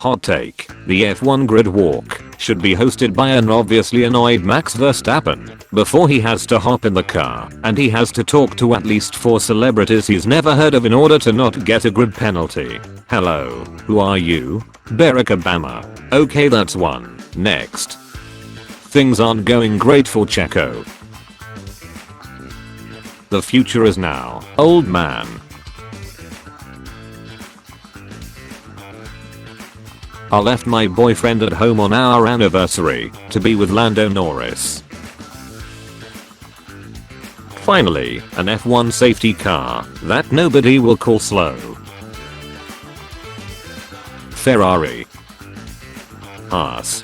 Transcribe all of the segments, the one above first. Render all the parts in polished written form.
Hot take, the F1 grid walk should be hosted by an obviously annoyed Max Verstappen before he has to hop in the car and he has to talk to at least 4 celebrities he's never heard of in order to not get a grid penalty. Hello, who are you? Barack Obama. Okay, that's one. Next. Things aren't going great for Checo. The future is now, old man. I left my boyfriend at home on our anniversary to be with Lando Norris. Finally, an F1 safety car that nobody will call slow. Ferrari. Haas.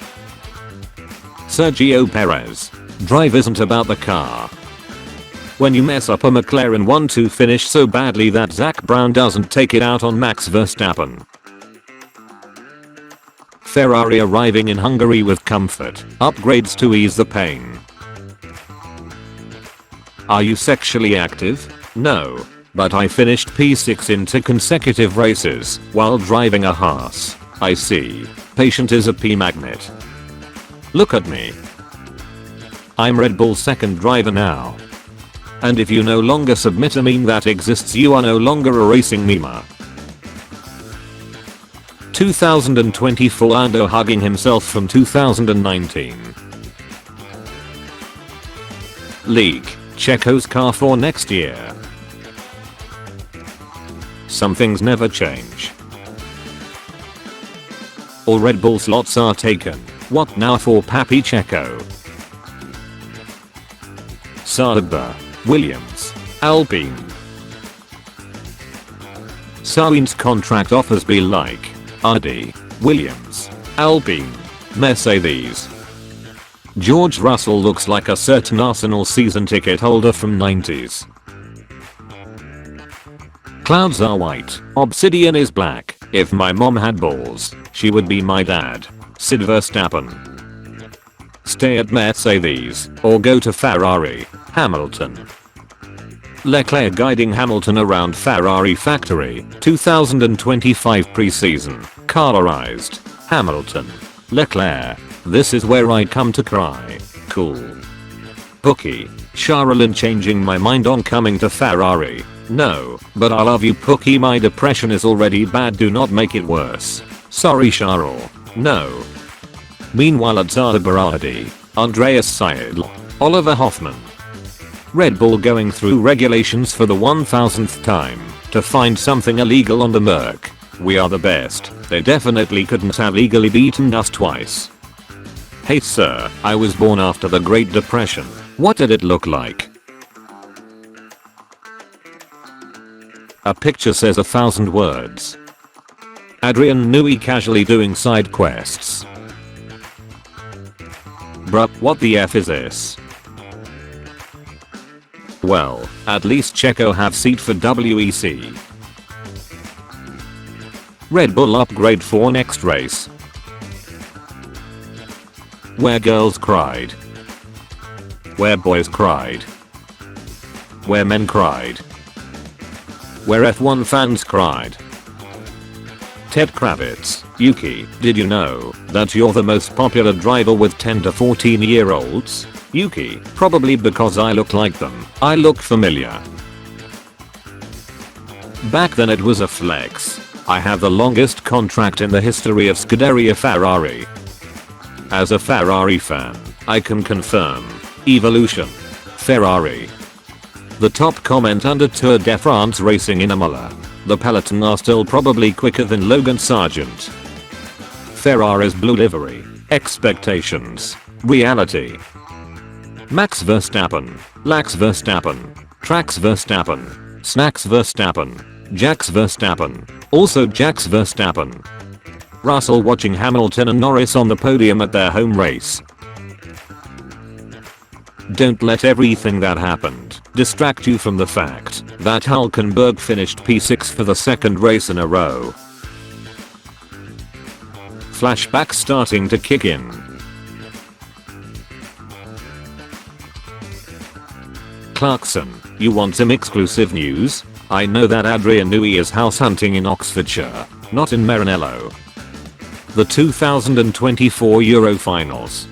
Sergio Perez. Drive isn't about the car. When you mess up a McLaren 1-2 finish so badly that Zach Brown doesn't take it out on Max Verstappen. Ferrari arriving in Hungary with comfort upgrades to ease the pain. Are you sexually active? No, but I finished P6 in 2 consecutive races while driving a Haas. I see. Patient is a P magnet. Look at me. I'm Red Bull's second driver now. And if you no longer submit a meme that exists, you are no longer a racing memer. 2024 Lando hugging himself from 2019. Leak. Checo's car for next year. Some things never change. All Red Bull slots are taken. What now for Papi Checo? Sauber, Williams, Alpine. Sainz contract offers be like Audi, Williams, Alpine, Mercedes. George Russell looks like a certain Arsenal season ticket holder from 90s. Clouds are white, obsidian is black. If my mom had balls, she would be my dad. Sid Verstappen. Stay at Mercedes or go to Ferrari. Hamilton. Leclerc guiding Hamilton around Ferrari factory. 2025 preseason. Colorized. Hamilton. Leclerc. This is where I come to cry. Cool. Pookie. Charlene changing my mind on coming to Ferrari. No, but I love you Pookie, my depression is already bad, do not make it worse. Sorry Charles. No. Meanwhile at Sauber, Andreas Seidl. Oliver Hoffman. Red Bull going through regulations for the 1000th time to find something illegal on the Merc. We are the best. They definitely couldn't have legally beaten us twice. Hey sir, I was born after the Great Depression. What did it look like? A picture says 1,000 words. Adrian Newey casually doing side quests. Bruh, what the F is this? Well, at least Checo have seat for WEC. Red Bull upgrade for next race. Where girls cried. Where boys cried. Where men cried. Where F1 fans cried. Ted Kravitz. Yuki, did you know that you're the most popular driver with 10 to 14 year olds? Yuki, probably because I look like them. I look familiar. Back then it was a flex. I have the longest contract in the history of Scuderia Ferrari. As a Ferrari fan, I can confirm. Evolution. Ferrari. The top comment under Tour de France racing in Imola. The peloton are still probably quicker than Logan Sargent. Ferrari's blue livery. Expectations. Reality. Max Verstappen. Lax Verstappen. Trax Verstappen. Snacks Verstappen. Jax Verstappen. Also Jax Verstappen. Russell watching Hamilton and Norris on the podium at their home race. Don't let everything that happened distract you from the fact that Hülkenberg finished P6 for the second race in a row. Flashback starting to kick in. Clarkson, you want some exclusive news? I know that Adrian Newey is house hunting in Oxfordshire, not in Maranello. the 2024 Euro finals.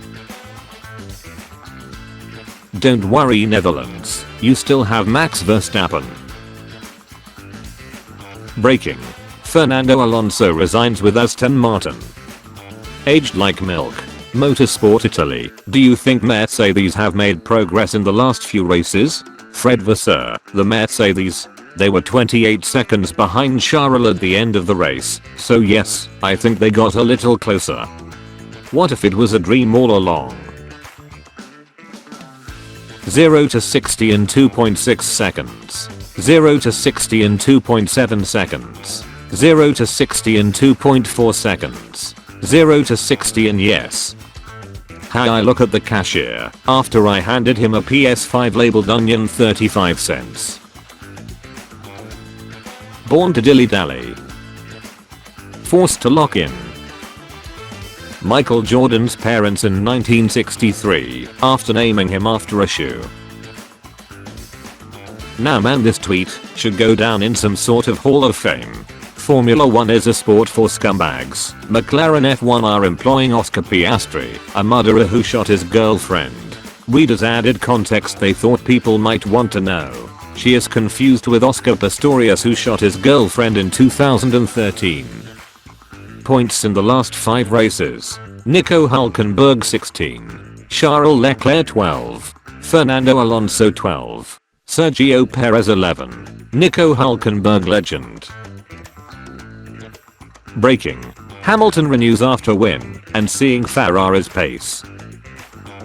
Don't worry Netherlands, you still have Max Verstappen. Breaking. Fernando Alonso resigns with Aston Martin. Aged like milk. Motorsport Italy, do you think Mercedes have made progress in the last few races? Fred Vasseur, the Mercedes. They were 28 seconds behind Charles at the end of the race, so yes, I think they got a little closer. What if it was a dream all along? 0 to 60 in 2.6 seconds. 0 to 60 in 2.7 seconds. 0 to 60 in 2.4 seconds. 0 to 60 in yes. How I look at the cashier after I handed him a PS5 labeled onion 35 cents. Born to dilly dally. Forced to lock in. Michael Jordan's parents in 1963 after naming him after a shoe. Now man, this tweet should go down in some sort of hall of fame. Formula 1 is a sport for scumbags. McLaren F1 are employing Oscar Piastri, a murderer who shot his girlfriend. Readers added context they thought people might want to know. She is confused with Oscar Pistorius, who shot his girlfriend in 2013. Points in the last 5 races. Nico Hülkenberg 16. Charles Leclerc 12. Fernando Alonso 12. Sergio Perez 11. Nico Hülkenberg legend. Breaking. Hamilton renews after win and seeing Ferrari's pace.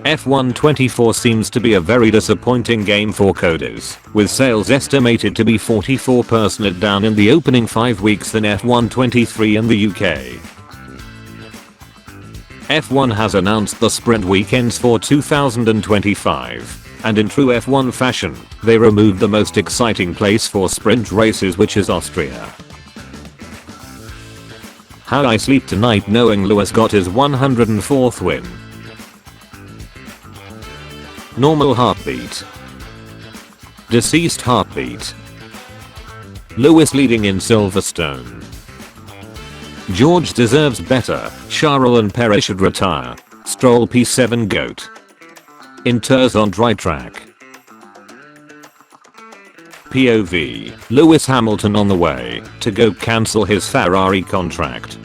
F1 24 seems to be a very disappointing game for coders, with sales estimated to be 44% down in the opening 5 weeks than F1 23 in the UK. F1 has announced the sprint weekends for 2025, and in true F1 fashion, they removed the most exciting place for sprint races, which is Austria. How I sleep tonight knowing Lewis got his 104th win. Normal heartbeat. Deceased heartbeat. Lewis leading in Silverstone. George deserves better. Charles and Perez should retire. Stroll P7 GOAT. Inters on dry track. POV. Lewis Hamilton on the way to go cancel his Ferrari contract.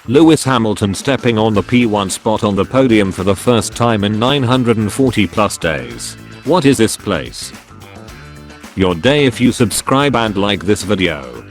Lewis Hamilton stepping on the P1 spot on the podium for the first time in 940 plus days. What is this place? Your day if you subscribe and like this video.